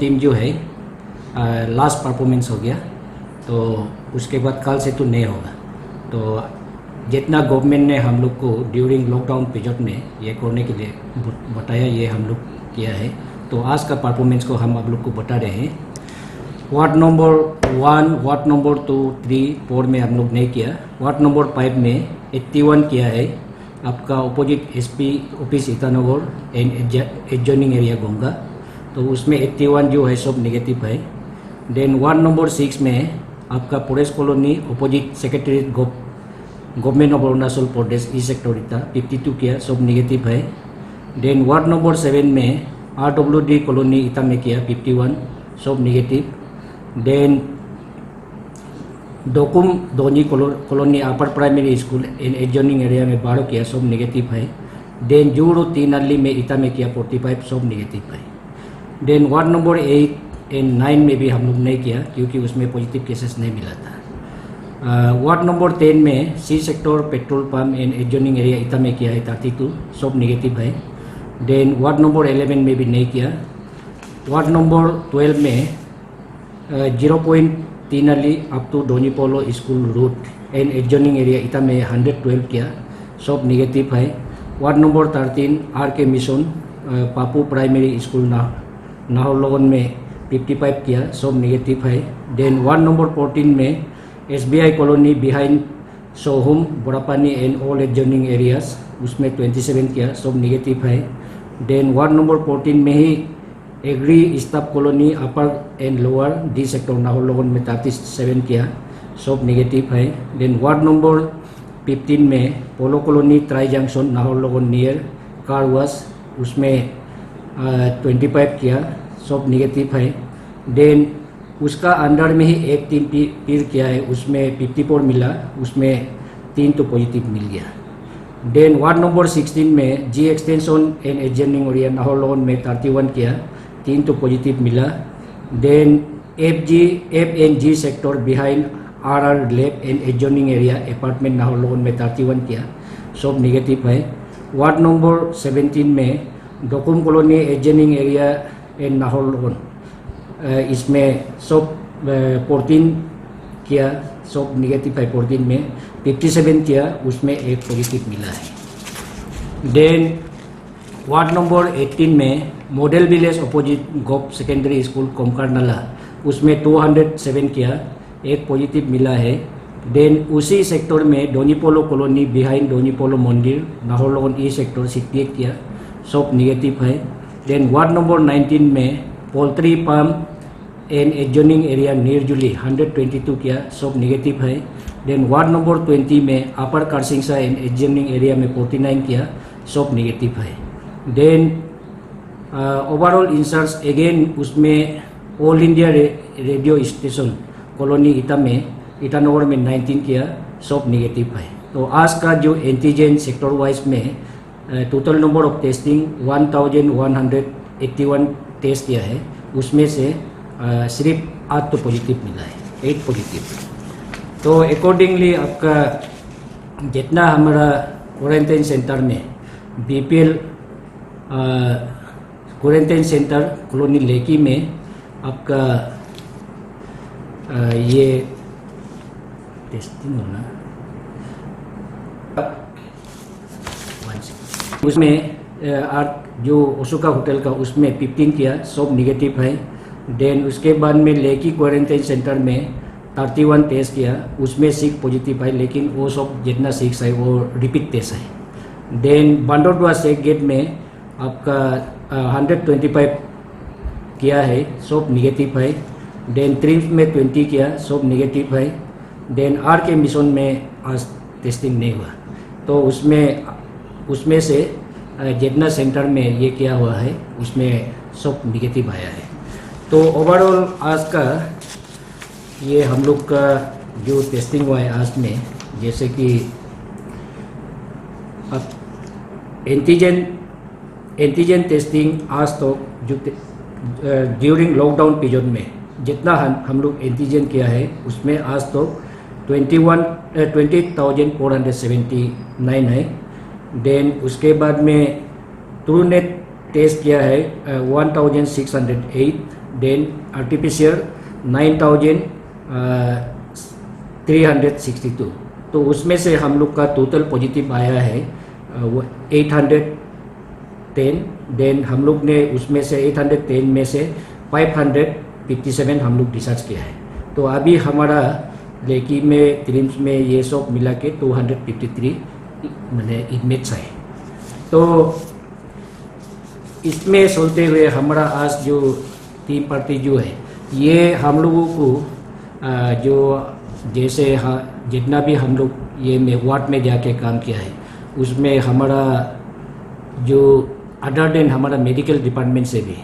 Team जो है last performance हो गया, तो उसके बाद कल से तो नहीं होगा। तो जितना गवर्नमेंट ने हम लोग को ड्यूरिंग लॉकडाउन पीरियड में ये करने के लिए बताया, ये हम लोग किया है। तो आज का परफॉर्मेंस को हम आप लोग को बता रहे हैं। वार्ड नंबर 1, वार्ड नंबर 2, 3, 4 में हम लोग नहीं किया। वार्ड नंबर 5 में 81 किया है, आपका opposite SP office Itanagar and adjoining area Gonga, तो उसमें 81 जो है सब नेगेटिव है। देन वार्ड नंबर 6 में आपका forest colony opposite secretariat government of Arunachal Pradesh E sector इटा 52 किया, सब नेगेटिव है। देन वार्ड नंबर 7 में RWD कॉलोनी इटा में किया 51, सब negative. Then Dokum Doni colony upper primary school in adjoining area में 12 किया, सब नेगेटिव है। देन जूरो 3 अली में इटा में किया 45, सब नेगेटिव है। देन वार्ड नंबर 8 एंड 9 में भी हम लोग नहीं किया क्योंकि उसमें पॉजिटिव केसेस नहीं मिला था। वार्ड नंबर 10 में C sector petrol pump and adjoining area इटा में किया है 32, सब नेगेटिव है। देन वार्ड नंबर 11 में भी नहीं किया। वार्ड नंबर 12 में 0.3 अली up to Donyipolo school route and adjoining area इटा में 112 किया, सब नेगेटिव है। Ward number 13 RK mission Papu primary school Naharlagun में 55 किया, सब नेगेटिव है। देन वार्ड नंबर 14 में SBI colony behind Soham Borapani and all adjoining areas, उसमें 27 किया, सब नेगेटिव है। देन वार्ड नंबर 14 में ही agri staff colony upper and lower D sector Naharlagun में 37 किया, सब नेगेटिव है। देन वार्ड नंबर 15 में polo colony tri junction Naharlagun near car wash, उसमें 25 किया, सब नेगेटिव है। देन उसका अंडर में ही एक टीम पीर किया है, उसमें 54 मिला, उसमें 3 तो पॉजिटिव मिल गया। देन वार्ड नंबर 16 में G extension and adjoining area Naharlagun में 31 किया, 3 तो पॉजिटिव मिला। Then FNG sector behind RR lab and adjoining area apartment Naharlagun में 31 किया, सब नेगेटिव है। वार्ड नंबर 17 में Dokum colony adjoining area and Naharlagun, इसमें सब 14 किया, सब नेगेटिव है। 14 में 57 किया, उसमें एक पॉजिटिव मिला है। देन वार्ड नंबर 18 में model village opposite Gop secondary school Komkar नाला, उसमें 207 किया, एक पॉजिटिव मिला है। देन उसी सेक्टर में डोनीपोलो कॉलोनी बिहाइंड डोनीपोलो मंदिर नाहरलगुन ई सेक्टर 68 किया, सब नेगेटिव है। देन वार्ड नंबर 19 में poultry farm and adjoining area नियरजुली 122 किया, सब नेगेटिव है। देन वार्ड नंबर 20 में अपर कारसिंगसा एंड एडजॉइनिंग एरिया में 49 किया, सब नेगेटिव है। देन ओवरऑल इंसर्ट्स अगेन उसमें all India radio station colony इटा में ईटानगर में 19 किया, सब नेगेटिव है। तो आज का जो एंटीजन सेक्टर वाइज में total number of testing 1181 test किया है, उसमें से सिर्फ 8 तो पॉजिटिव मिला है, 8 पॉजिटिव। तो अकॉर्डिंगली आपका जितना हमारा क्वारंटाइन सेंटर में BPL क्वारंटाइन सेंटर कॉलोनी लेकी में आपका ये टेस्टिंग होना, उसमें जो ओशोका होटल का उसमें 15 किया, सब नेगेटिव है। देन उसके बाद में लेकी क्वारंटाइन सेंटर में 31 टेस्ट किया, उसमें 6 पॉजिटिव है, लेकिन वो सब जितना 6 है वो रिपीट टेस्ट है। देन बांडोडुआ सेक गेट में आपका 125 किया है, सब नेगेटिव है। देन ट्रिम्स में 20 किया, सब नेगेटिव है। देन RK मिशन में आज टेस्टिंग नहीं हुआ, तो उसमें से जितना सेंटर में ये किया हुआ है उसमें सब नेगेटिव आया है। तो ओवरऑल आज का ये हम लोग का जो टेस्टिंग हुआ है आज में, जैसे कि अब एंटीजन टेस्टिंग आज तो जो ड्यूरिंग लॉकडाउन पीरियड में जितना हम लोग एंटीजन किया है उसमें आज तो 20,479 है। देन उसके बाद में ट्रूनेट टेस्ट किया है 1,608। Then RT-PCR 9,362। तो उसमें से हम लोग का टोटल पॉजिटिव आया है 810। देन हम लोग ने उसमें से 810 में से 557 हम लोग डिस्चार्ज किया है। तो अभी हमारा लेकी में ट्रिम्स में ये सब मिला के 253 मैंने इनमेट्स है। तो इसमें सोचते हुए हमारा आज जो टीम पार्टी जो है ये हम लोगों को जो जैसे जितना भी हम लोग ये में वार्ड में जाके काम किया है उसमें हमारा जो अदर देन हमारा मेडिकल डिपार्टमेंट से भी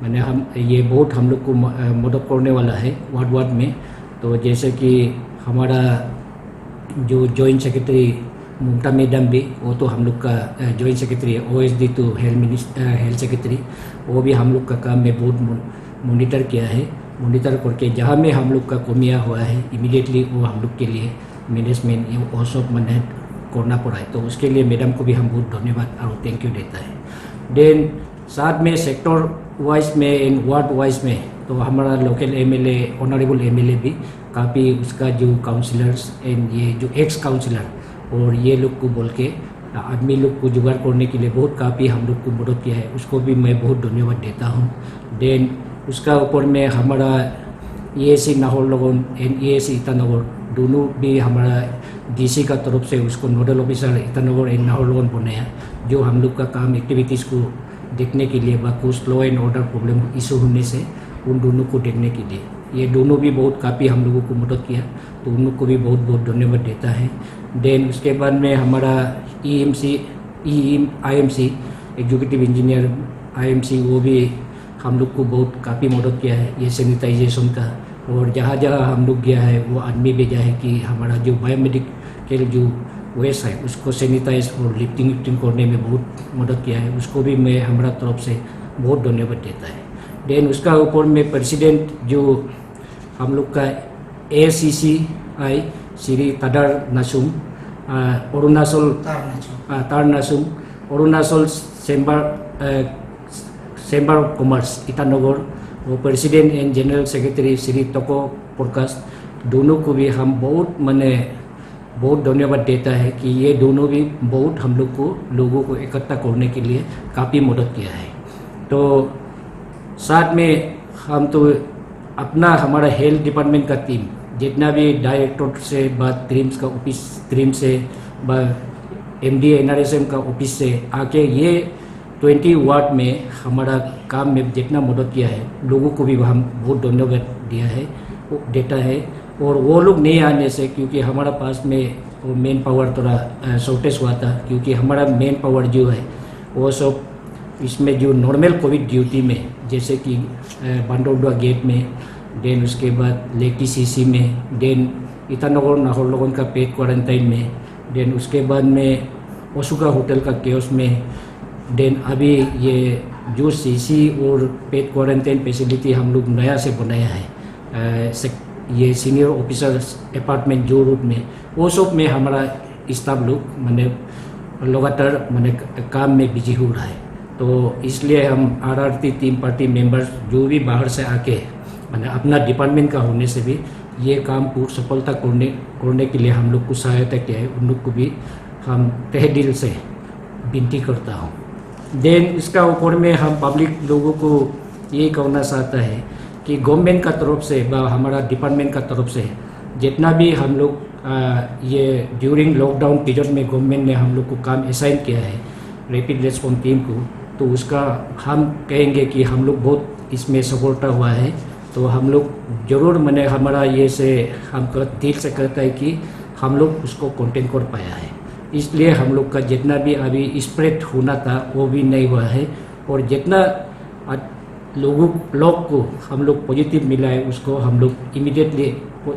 मैंने हम ये बहुत हम लोग को मदद करने वाला है वार्ड में। तो जैसे कि हमारा जो जॉइंट सेक्रेटरी ममता मैडम भी वो तो हम लोग का जॉइंट सेक्रेटरी है, OSD तो हेल्थ सेक्रेटरी, वो भी हम लोग का काम में बहुत मॉनिटर किया है। मॉनिटर करके जहाँ में हम लोग का कमियाँ हुआ है इमीडिएटली वो हम लोग के लिए मैनेजमेंट वो सब मैंने करना पड़ा है। तो उसके लिए मैडम को भी हम बहुत धन्यवाद और थैंक यू देता है। देन साथ में सेक्टर वाइज में एंड वार्ड वाइज में तो हमारा लोकल MLA ऑनरेबल MLA भी काफ़ी उसका जो काउंसिलर्स एंड ये जो एक्स काउंसिलर और ये लोग को बोल के आदमी लोग को जुगाड़ करने के लिए बहुत काफ़ी हम लोग को मदद किया है, उसको भी मैं बहुत धन्यवाद देता हूँ। देन उसका ऊपर में हमारा EAC Naharlagun and EAC Itanagar दोनों भी हमारा DC का तरफ से उसको nodal officer Itanagar and Naharlagun बनाया, जो हम लोग का काम एक्टिविटीज़ को देखने के लिए व कुछ law and order problem issue होने से उन दोनों को देखने के लिए ये दोनों भी बहुत काफ़ी हम लोगों को मदद किया, तो उन लोग को भी बहुत बहुत धन्यवाद देता है। देन उसके बाद में हमारा IMC एग्जीक्यूटिव इंजीनियर IMC वो भी हम लोग को बहुत काफ़ी मदद किया है ये सैनिटाइजेशन का, और जहाँ जहाँ हम लोग गया है वो आदमी भेजा है कि हमारा जो बायोमेडिकल जो वेस्ट है उसको सैनिटाइज और लिफ्टिंग करने में बहुत मदद किया है, उसको भी मैं हमारा तरफ से बहुत धन्यवाद देता है। देन उसका ऊपर में प्रेसिडेंट जो हम लोग का ACCI Shri Tadar Nasum Arunachal Arunachal chamber of commerce Itanagar, वो president and general secretary Shri Tako Prakash, दोनों को भी हम बहुत धन्यवाद देता है कि ये दोनों भी बहुत हम लोगों को इकट्ठा करने के लिए काफ़ी मदद किया है। तो साथ में हम तो अपना हमारा हेल्थ डिपार्टमेंट का टीम जितना भी डायरेक्टर से बात ट्रिम्स का ऑफिस ट्रिम से MD NRSM का ऑफिस से आके ये 20 वार्ड में हमारा काम में जितना मदद किया है लोगों को भी हम बहुत धन्यवाद देता है। और वो लोग नहीं आने से क्योंकि हमारा पास में वो मेन पावर थोड़ा शॉर्टेज हुआ था, क्योंकि हमारा मेन पावर जो है वो सब इसमें जो नॉर्मल कोविड ड्यूटी में जैसे कि बांडोडा गेट में, देन उसके बाद लेकी CC में, देन ईटानगर नाहरलगुन का पेड क्वारंटाइन में, देन उसके बाद में ओसुका होटल का केओस में, देन अभी ये जो CC और पेड क्वारंटाइन फैसिलिटी हम लोग नया से बनाया है ये सीनियर ऑफिसर अपार्टमेंट जो रूट में, वो सब में हमारा स्टाफ लोग लगातार काम में बिजी हो रहा है। तो इसलिए हम RRT टीम पार्टी मेंबर्स जो भी बाहर से आके अपना डिपार्टमेंट का होने से भी ये काम को सफलता करने के लिए हम लोग को सहायता किया है, उन लोग को भी हम तहे दिल से विनती करता हूँ। देन इसका ऊपर में हम पब्लिक लोगों को ये कहना चाहता है कि गवर्नमेंट का तरफ से व हमारा डिपार्टमेंट का तरफ से जितना भी हम लोग ये ड्यूरिंग लॉकडाउन पीरियड में गवर्नमेंट ने हम लोग को काम असाइन किया है रैपिड रेस्पॉन्स टीम को, तो उसका हम कहेंगे कि हम लोग बहुत इसमें सफलता हुआ है। तो हम लोग ज़रूर हमारा ये से हम दिल से कहता है कि हम लोग उसको कंटेन कर पाया है, इसलिए हम लोग का जितना भी अभी स्प्रेड होना था वो भी नहीं हुआ है, और जितना लोग को हम लोग पॉजिटिव मिला है उसको हम लोग इमीडिएटली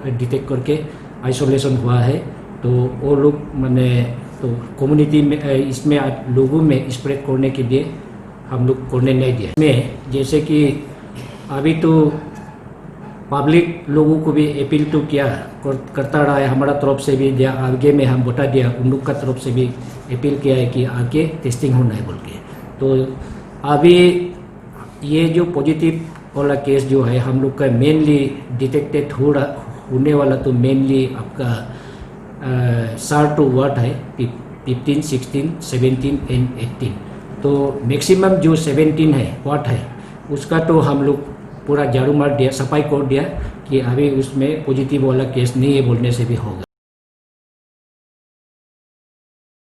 डिटेक्ट करके आइसोलेशन हुआ है। तो वो लोग तो कम्युनिटी में इसमें लोगों में स्प्रेड करने के लिए हम लोग करने नहीं दिया। में जैसे कि अभी तो पब्लिक लोगों को भी अपील तो किया करता रहा है, हमारा तरफ से भी दिया, आगे में हम बता दिया, उन लोग का तरफ से भी अपील किया है कि आगे टेस्टिंग होना है बोल के। तो अभी ये जो पॉजिटिव वाला केस जो है हम लोग का मेनली डिटेक्टेड होने वाला तो मेनली आपका SARS टू वाट है 15, 16, 17 एंड 18। तो मैक्सिमम जो 17 है वाट है उसका तो हम लोग पूरा झाड़ू मार दिया, सफाई कर दिया कि अभी उसमें पॉजिटिव वाला केस नहीं है बोलने से भी होगा।